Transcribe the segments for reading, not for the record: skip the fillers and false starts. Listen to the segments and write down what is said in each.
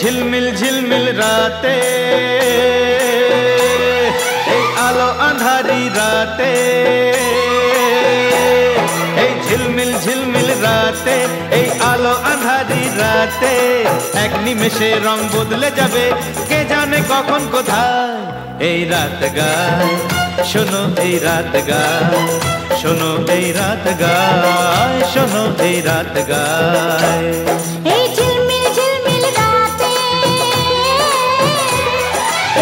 ঝিলমিল ঝিলমিল রাতে, এই আলো আঁধারি রাতে, এই ঝিলমিল ঝিলমিল রাতে, এই আলো আঁধারি রাতে, এক নিমেষে রং বদলে যাবে, কে জানে কখন কোথায়। এই রাত গায়, শোনো এই রাত গায়, শোনো এই রাত গায়, শোনো এই রাত গায়। এই ঝিলমিল ঝিলমিল রাতে,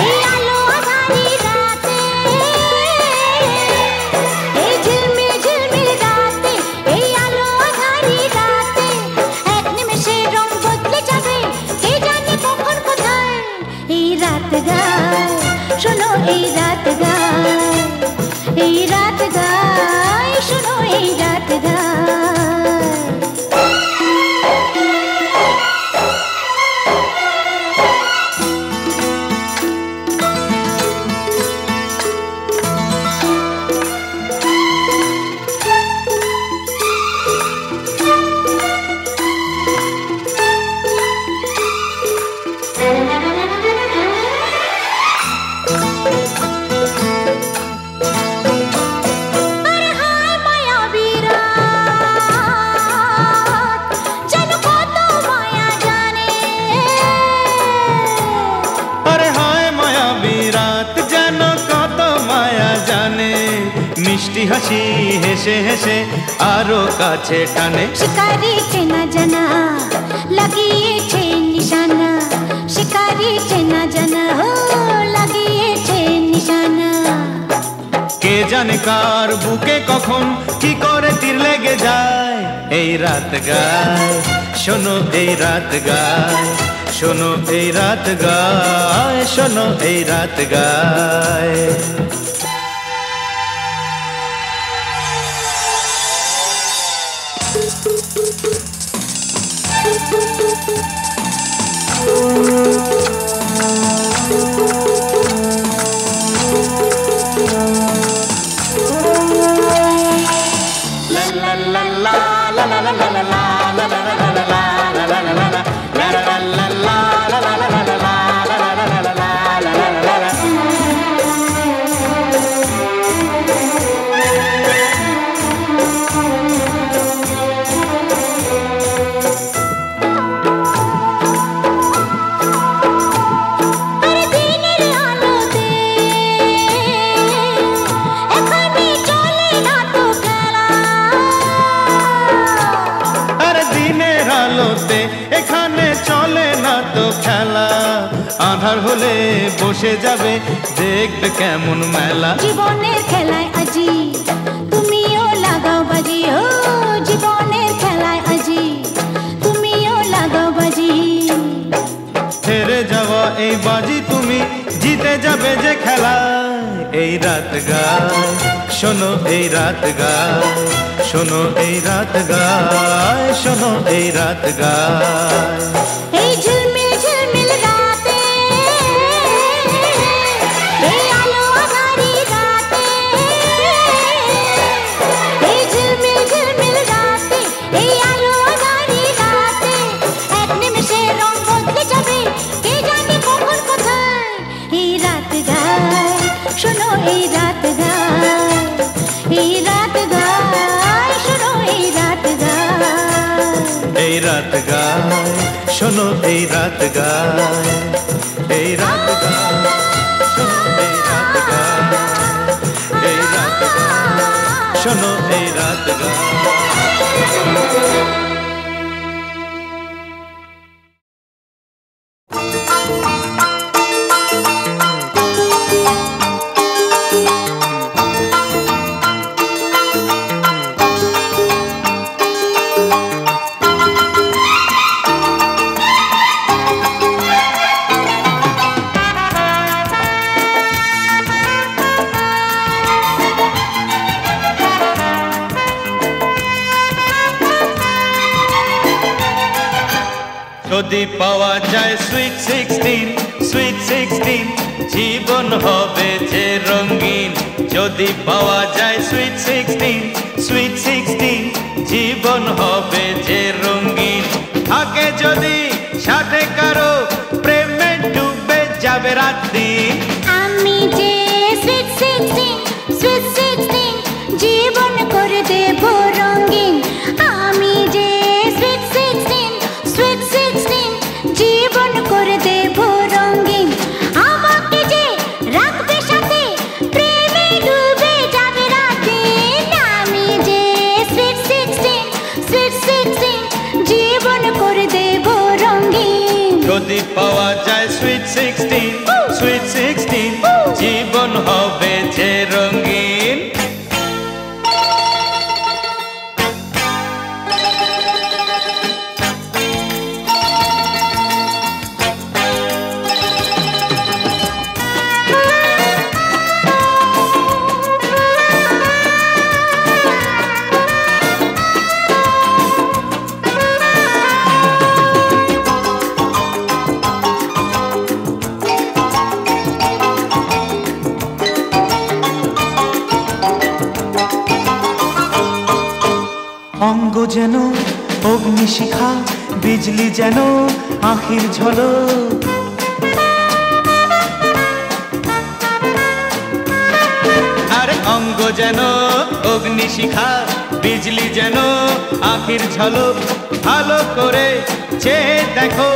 এই আলো আঁধারি রাতে, এই ঝিলমিল ঝিলমিল রাতে, এই আলো আঁধারি রাতে, এক নিমেষে রং বদলে যাবে, কে জানে কখন কোথায়। এই রাত গায়, শোনো এই রাত গায়, এই রাত গায়, শোনো এই রাত গায়। মিষ্টি হাসি হেসে হেসে আরো কাছে টানে, শিকারি চেনা জানা লাগিয়েছে নিশানা, শিকারি চেনা জানা ও লাগিয়েছে নিশানা। কে জানে কার বুকে কখন কি করে তীর লেগে যায়। এই রাত গায়, শোনো এই রাত গায়, শোনো এই রাত গায়, শোনো এই রাত গায়। এখানে চলে না তো খেলা, আঁধার হলে বসে যাবে দেখবে কেমন মেলা। জীবনের খেলায় আজি তুমিও লাগাও বাজি, ও জীবনের খেলায় আজি তুমিও লাগাও বাজি। হেরে যাওয়া এই বাজি তুমি জিতে যাবে যে খেলা। এই রাত গায়, শোনো এই রাত গায়, শোনো এই রাত গায়, শোনো এই রাত গায়। এই ঝিলমিল ঝিলমিল রাতে, এই আলো আঁধারি রাতে, এই ঝিলমিল ঝিলমিল রাতে, এই আলো আঁধারি রাতে, এক নিমেষে রং বদলে যাবে, কে জানে কখন কোথায়। এই রাত গায়, শোনো এই রাত গায়, এই রাত গায়, শোনো এই রাত গায়। এই রাত গায়, শোনো এই রাত গায়, এই রাত গায়, শোনো এই রাত গায়, এই রাত গায়, শোনো এই রাত গায়। যদি পাওয়া যায় সুইট 16, সুইট 16, জীবন হবে যে রঙিন। যদি পাওয়া যায় সুইট 16, সুইট 16, জীবন হবে যে রঙিন। থাকে যদি সাথে কারো প্রেমে ডুবে যাবে রাত দিন। আমি যে সুইট 16, সুইট 16, জীবন করে দেব রঙিন। আমি যে সুইট 16, সুইট 16, জীবন করে দেব রঙিন। আমাকে যে রাখবে সাথে প্রেমে ডুবে যাবে রাত দিন। আমি যে সুইট 16, সুইট 16, জীবন করে দেব রঙিন। যদি পাওয়া যায় সুইট 16, সুইট 16, জীবন হবে যে রঙিন। অঙ্গ যেন অগ্নিশিখা, বিজলি যেন আখির ঝলক। আরে অঙ্গ যেন অগ্নিশিখা, বিজলি যেন আখির ঝলক। ভালো করে চেয়ে দেখো,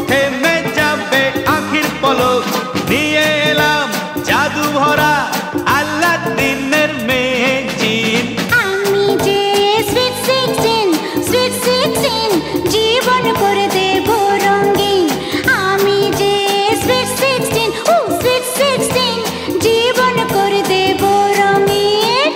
থেমে যাবে আখির পলক। নিয়ে এলাম জাদু ভরা আল্লাদিনের ম্যাজিক। আমি যে সুইট 16, সুইট 16, জীবন করে দেব রঙিন। আমি যে সুইট 16, সুইট 16, জীবন করে দেব রঙিন।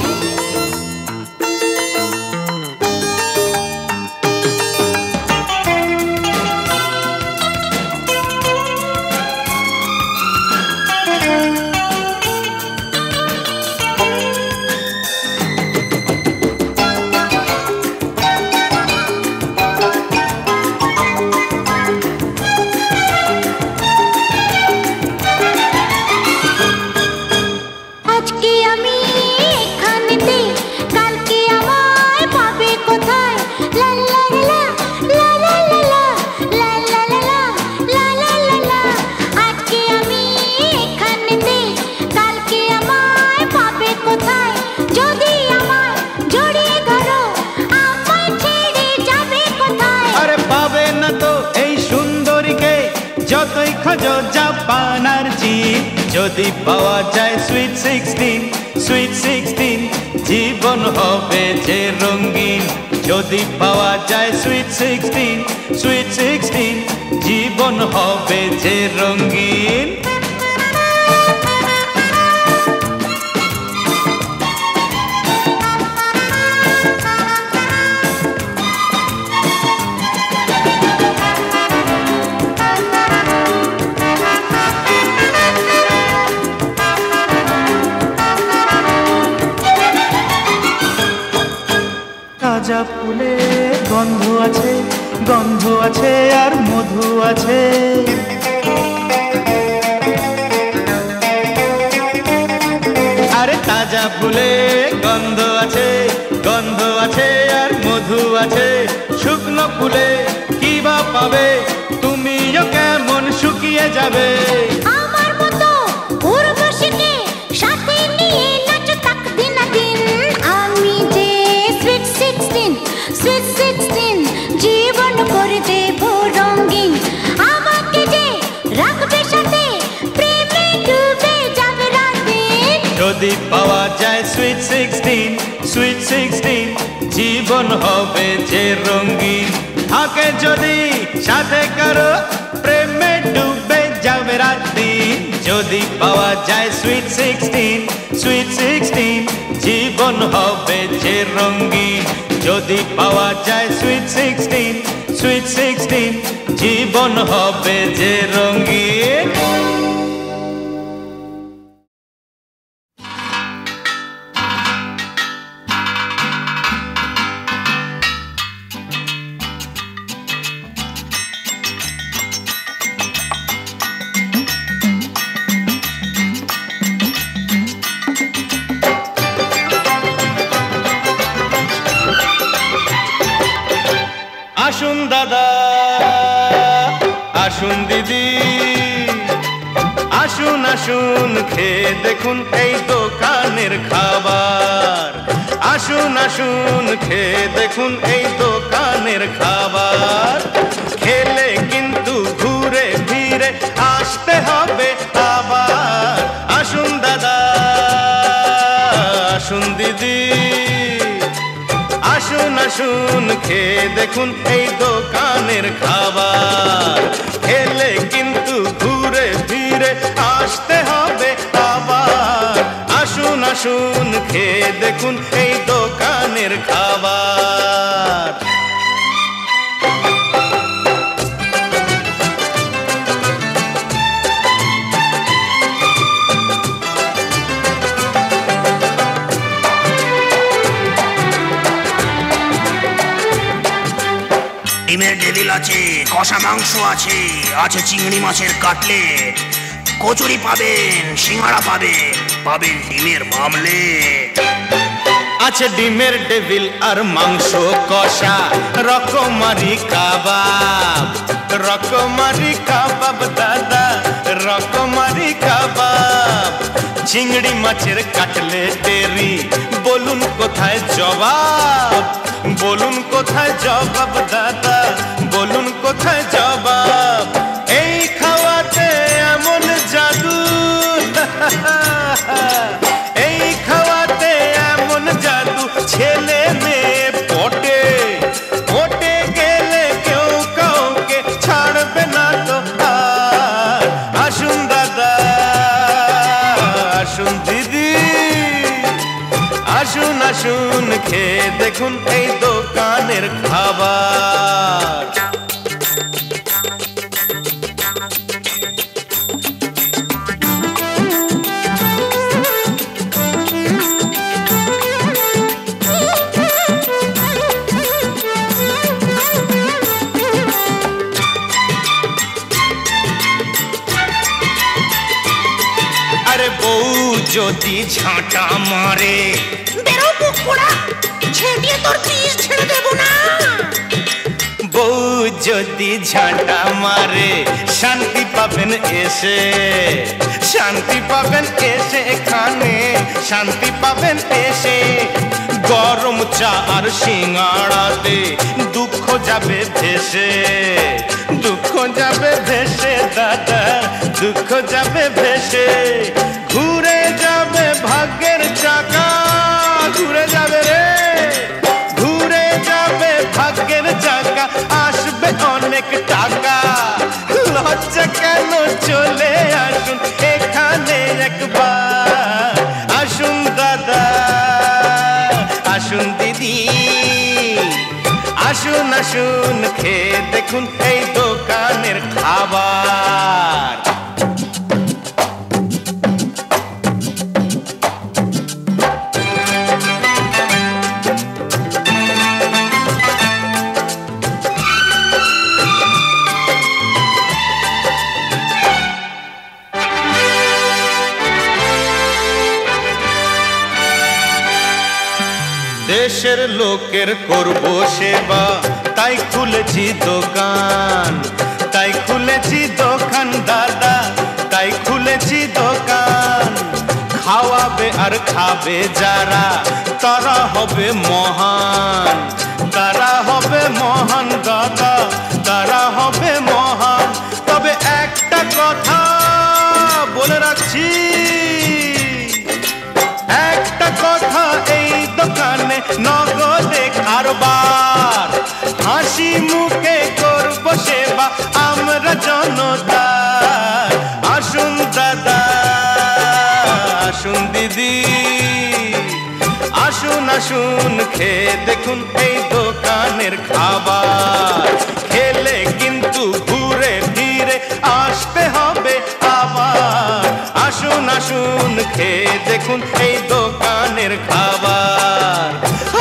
আজকে আমি এখানেতে, কালকে আমায় পাবে কোথায়? লা লা লা লা লা লা লা লা লা লা লা লা লা লা। আজকে আমি এখানেতে, কালকে আমায় পাবে কোথায়? যদি আমায় জড়িয়ে ধরো, আমায় ছেড়ে যাবে কোথায়? আরে পাবে না তো এই সুন্দরীকে, যতই খোঁজো জাপানার জিপ। যদি পাওয়া যায় সুইট 16, সুইট 16, জীবন হবে যে রঙিন। যদি পাওয়া যায় সুইট 16, সুইট 16, জীবন হবে যে রঙিন। তাজা ফুলে গন্ধ আছে, গন্ধ আছে আর মধু আছে। আরে তাজা ফুলে গন্ধ আছে, গন্ধ আছে আর মধু আছে। শুকনো ফুলে কি বা পাবে, তুমিও কেমন শুকিয়ে যাবে। আমার মতো উর্বশীকে সাথে নিয়ে নাচো তাক দিন দিন। আমি যে সুইট 16, সুইট 16, জীবন করে দেব রঙিন। আমাকে যে রাখবে সাথে প্রেমে ডুবে যাবে রাত দিন। যদি পাওয়া যায় সুইট 16, সুইট 16, জীবন হবে যে রঙিন। থাকে যদি সাথে কারো প্রেমে ডুবে যাবে রাত দিন। যদি পাওয়া যায় সুইট 16, সুইট 16, জীবন হবে যে রঙিন। যদি পাওয়া যায় সুইট 16, সুইট 16, জীবন হবে যে রঙিন। আসুন দিদি আসুন আসুন খেয়ে দেখুন এই দোকানের খাবার আসুন আসুন খেয়ে দেখুন এই দোকানের খাবার খেলে কিন্তু ঘুরে ফিরে আসতে হবে আবার আসুন দাদা আসুন দিদি আসুন আসুন খেয়ে দেখুন এই দোকানের খাবার খেলে কিন্তু ঘুরে ফিরে আসতে হবে আবার আসুন আসুন খেয়ে দেখুন এই দোকানের খাবার ডিমের টেবিল আছে, কষা মাংস আছে, আছে চিংড়ি মাছের কাটলেট, কচুরি পাবেন, সিঙ্গাড়া পাবেন, পাবেন ডিমের মামলেট। আছে ডিমের টেবিল আর মাংস কষা রকমারি কাবাব রকমারি কাবাব দাদা রকমারি কাবাব চিংড়ি মাছের কাটলেটেরি বলুন কোথায় জবাব বলুন কোথায় জবাব দাদা বলুন কোথায় জবাব এই খাওয়াতে এমন জাদু এই খাওয়াতে এমন জাদু ছেলে মেয়ে পটে পটে গেলে কেউ কাউকে ছাড়বে না তো আর আসুন দাদা আসুন দিদি আসুন আসুন খেয়ে দেখুন এই দোকানের খাবার আরে বউ যদি ঝাঁটা মারে বেরো মুখ পোড়া, ছেড়ে তোর পিস ছেড়ে দেবো না। বউ যদি ঝাঁটা মারে শান্তি পাবেন এসে শান্তি পাবেন এসে এখানে শান্তি পাবেন এসে গরম চা আর সিঙ্গাড়াতে দুঃখ যাবে ভেসে দুঃখ যাবে ভেসে দাদা দুঃখ যাবে ভেসে ঘুরে যাবে ভাগ্যের চাকা ঘুরে যাবে রে ঘুরে যাবে ভাগ্যের চাকা আসবে অনেক টাকা লজ্জা কেন চলে আসুন এখানে একবার আসুন দাদা আসুন দিদি আসুন আসুন খেয়ে দেখুন এই দোকানের খাবার দেশের লোকের করব সেবা তাই খুলেছি দোকান তাই খুলেছি দোকান দাদা তাই খুলেছি দোকান খাওয়াবে আর খাবে যারা তারা হবে মহান তারা হবে মহান দাদা তারা হবে মহান তবে একটা কথা বলে রাখছি একটা কথা এই দোকানে নগদে কারবার হাসি মুখে করব সেবা আমরা জনতা আসুন দাদা আসুন দিদি আসুন আসুন খেয়ে দেখুন এই দোকানের খাবার খেলে কিন্তু ঘুরে ফিরে আসতে হবে আবার আসুন আসুন খেয়ে দেখুন এই দোকানের খাবার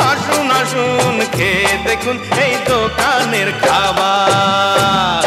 আসুন আসুন খেয়ে দেখুন এই দোকানের খাবার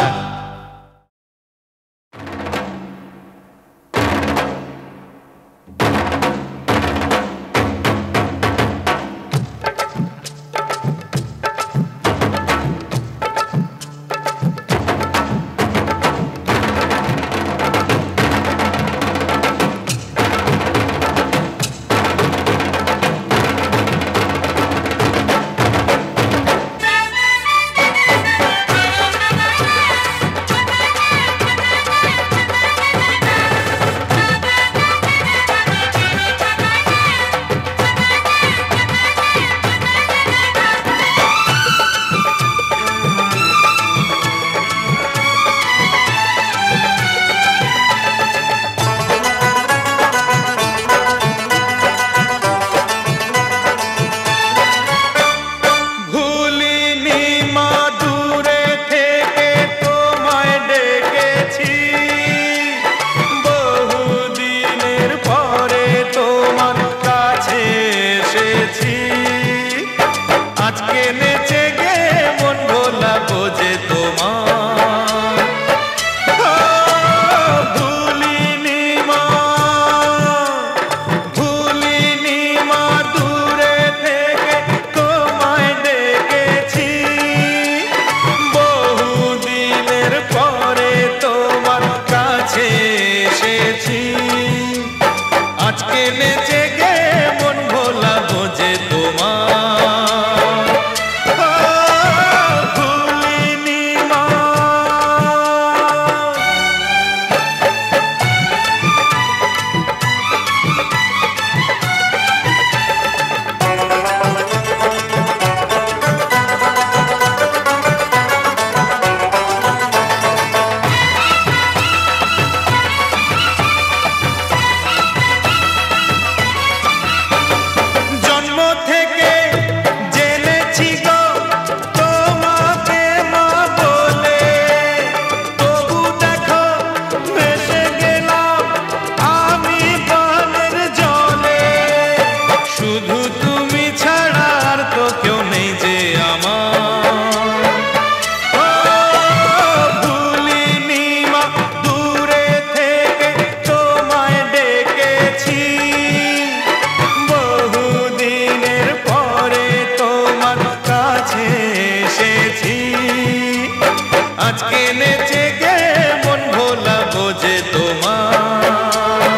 নেচে গে মন ভোলাবো যে তোমার,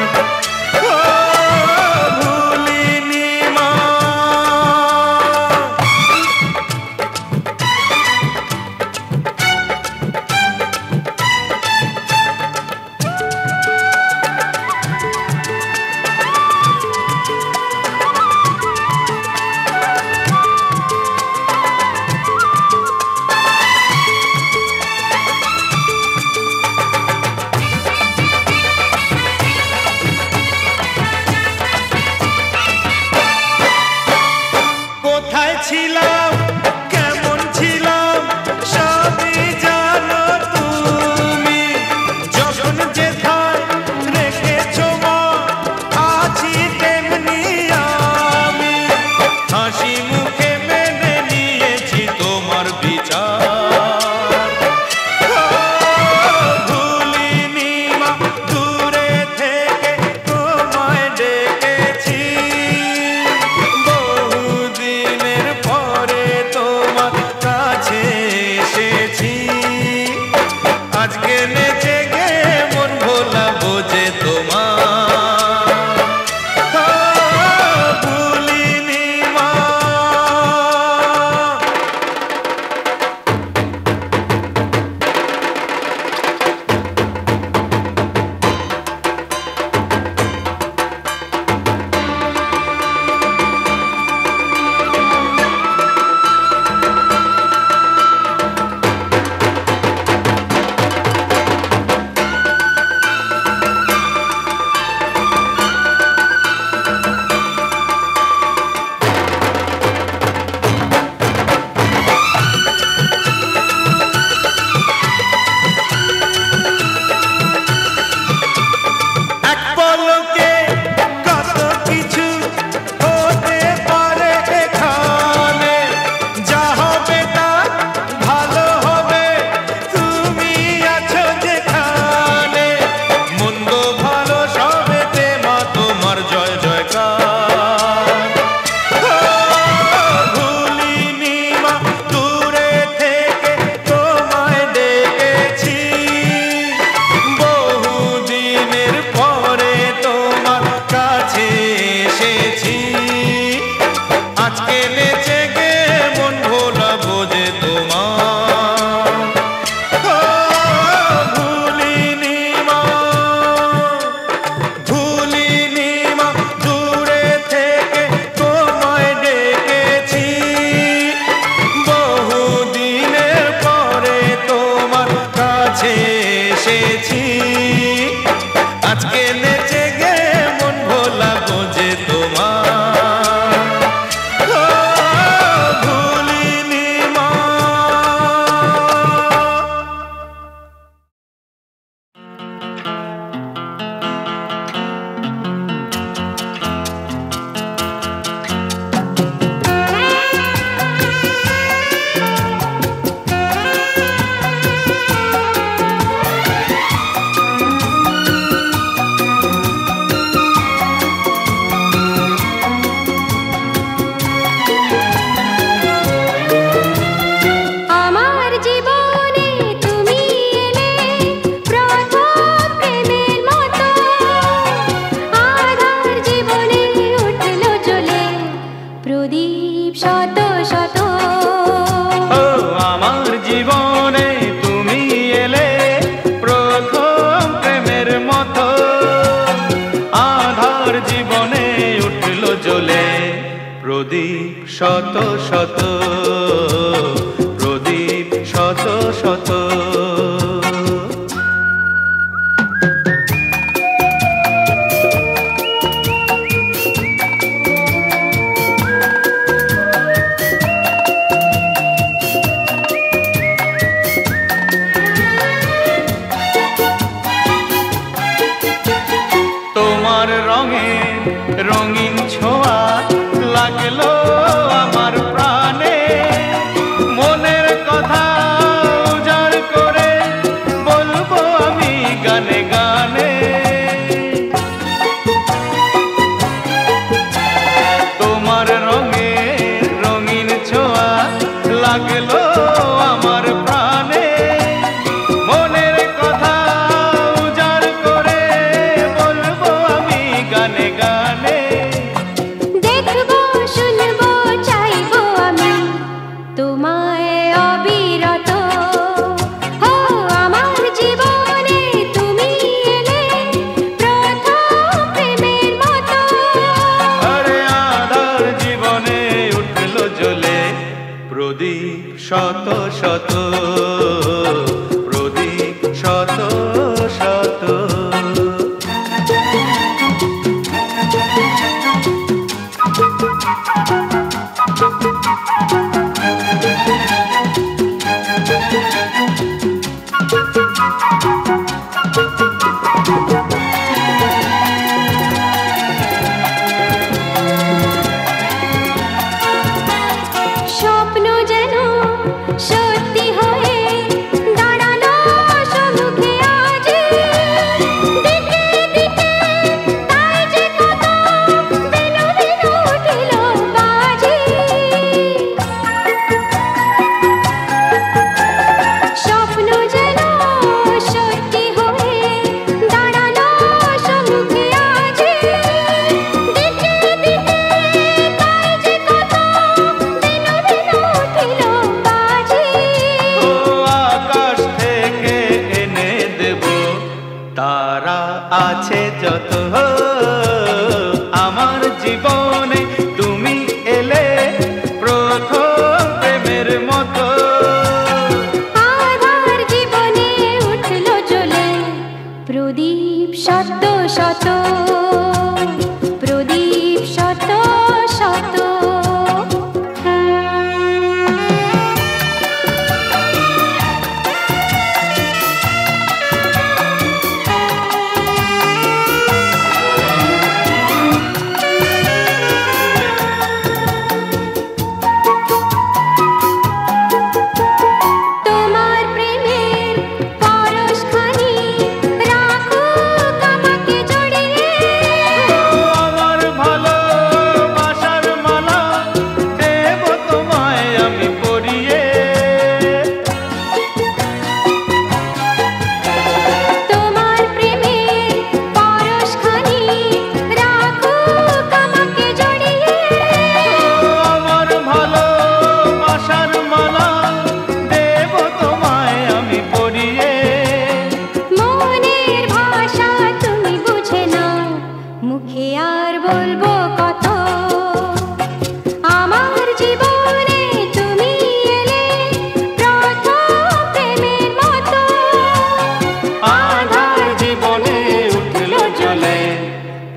ও ভুলিনি মা। কোথায় ছিলাম কেমন ছিলাম সবই জানো তুমি, যখন যেথায় রেখেছো মা আছি তেমনি আমি, হাসি মুখে মেনে নিয়েছি তোমার বিচার, ভুলিনি মা দূরে থেকে তোমায় ডেকেছি, বহুদিনের পরে তোমার কাছে এসেছি, আজকে নেচে গে মন ভোলাবো যে তোমার, ভুলিনি মা। এক পলকে কত কিছু হতে পারে এখানে, যা হবে তা ভালো হবে, তুমি আছো যেখানে, মন্দ ভালো সবেতে মা তোমার জয় জয়কার, ভুলিনি মা দূরে থেকে তোমায় ডেকেছি, বহুদিনের পরে তোমার কাছে এসেছি, আজকে নেচে গে মন ভোলাবো যে তোমার, ভুলিনি মা, ভুলিনি মা দূরে থেকে তোমায় ডেকেছি, বহুদিনের পরে তোমার কাছে এসেছি, আজকে নেচে গে মন ভোলাবো যে তোমার, ভুলিনি মা। আমার জীবনে তুমি এলে প্রথম প্রেমের মতো, আধার জীবনে উঠলো জ্বলে প্রদীপ শত শত, ও আমার জীবনে তুমি এলে প্রথম প্রেমের মতো, আধার জীবনে উঠলো জ্বলে প্রদীপ শত শত, প্রদীপ শত শত। তোমার রঙে রঙিন ছোঁয়া লাগলো আমার প্রাণে, আছে যত আমার জীবনে তুমি এলে প্রথম প্রেমের মতো। আমার জীবনে উঠলো জ্বলে প্রদীপ শত শত, প্রদীপ শত শত।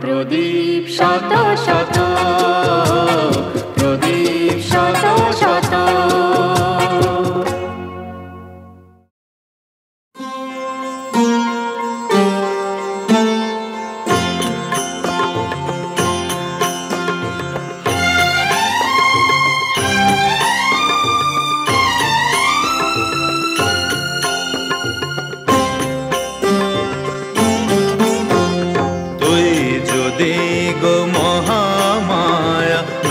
প্রদীপ শত শত, প্রদীপ শত শত।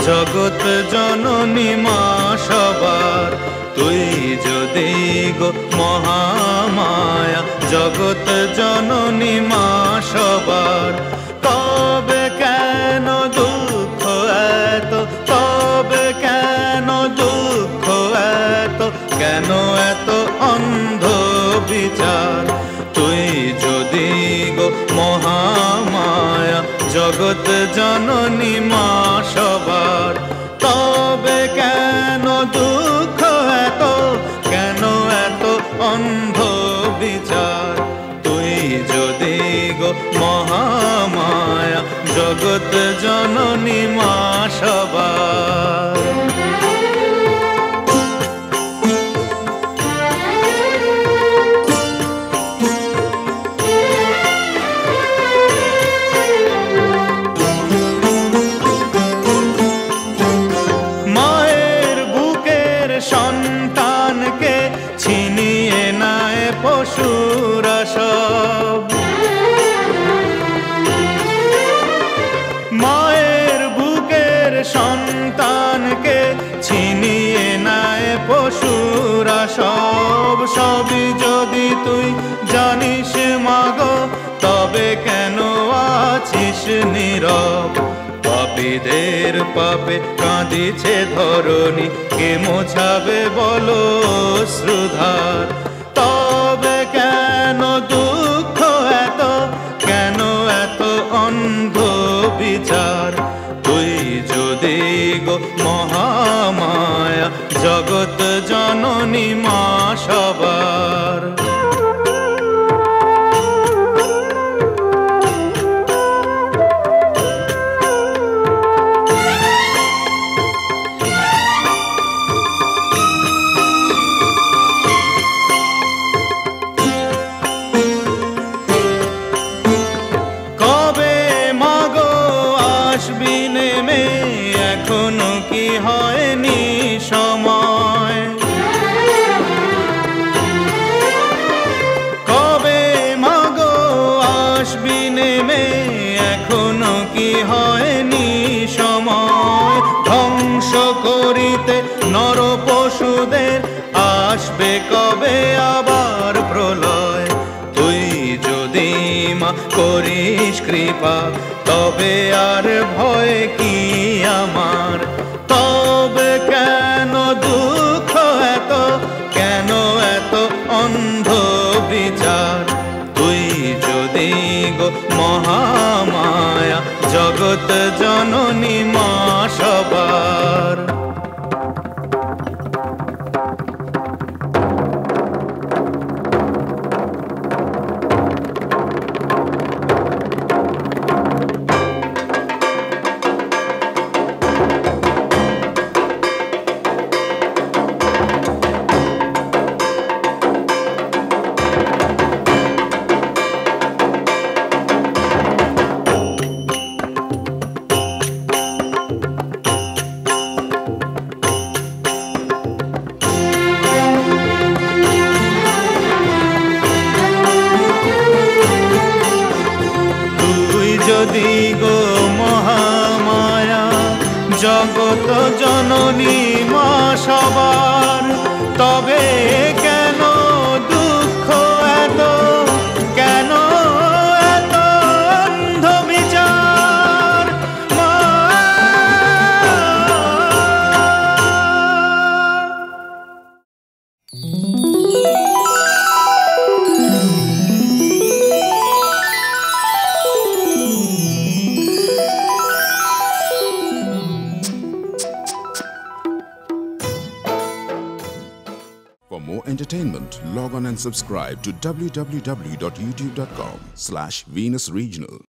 জগৎ জননী মা সবার, তুই যদি গো মহামায়া জগৎ জননী মা সবার, তবে কেন দুঃখ এত, তবে কেন দুঃখ এত, কেন এত অন্ধ বিচার। তুই যদি গো মহামায়া জগৎ জননী মা সবার, তবে কেন দুঃখ এত, কেন এত অন্ধ বিচার। তুই যদি গো মহামায়া জগৎ জননী মা সবার। সন্তানকে ছিনিয়ে নেয় পশুরা সব, মায়ের বুকের সন্তানকে ছিনিয়ে নেয় পশুরা সব। সবই যদি তুই জানিস মাগো, তবে কেন আছিস নীরব। পাপীদের পাপে কাঁদিছে ধরণী, কে মোছাবে বলো শ্রুধার। তবে কেন দুঃখ এত, কেন এত অন্ধ বিচার। তুই যদি গো মহামায়া জগৎ জননী মা সবার। হয়নি সময় ধ্বংস করিতে নর পশুদের আসবে কবে আবার প্রলয় তুই যদি মা করিস কৃপা তবে আর ভয় কি আমার তবে কেন দুঃখ এত কেন এত অন্ধ বিচার তুই যদি গো মহামায়া জগৎ জননী মা সবার যদি গো মহামায়া জগত জননী মা সবার তবে কেন দুঃখ এত কেন এত অন্ধ বিচার মা For more entertainment, log on and subscribe to www.youtube.com/Venus Regional.